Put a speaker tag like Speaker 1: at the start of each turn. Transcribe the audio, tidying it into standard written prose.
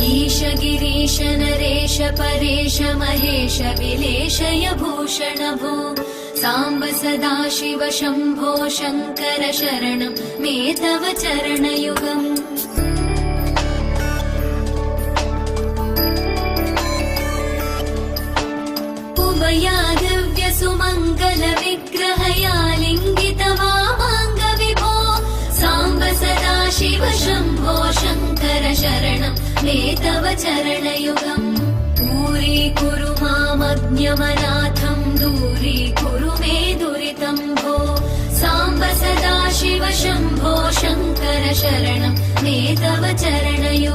Speaker 1: ईश गिरीश नरेश परेश महेश विलेशय भूषण भो साम्ब सदाशिव शम्भो शङ्कर शरणं मे तव चरणयुगम् उमया दिव्य सुमङ्गल विग्रहया लिङ्गित वामाङ्ग विभो साम्ब सदाशिव शम्भो शङ्कर शरणं मे तव चरणयुगम् दूरीकुरु मामज्ञमनाथं दूरीकुरु मे दुरितं भो साम्ब सदाशिव शम्भो शङ्कर शरणं मे तव चरणयुगम्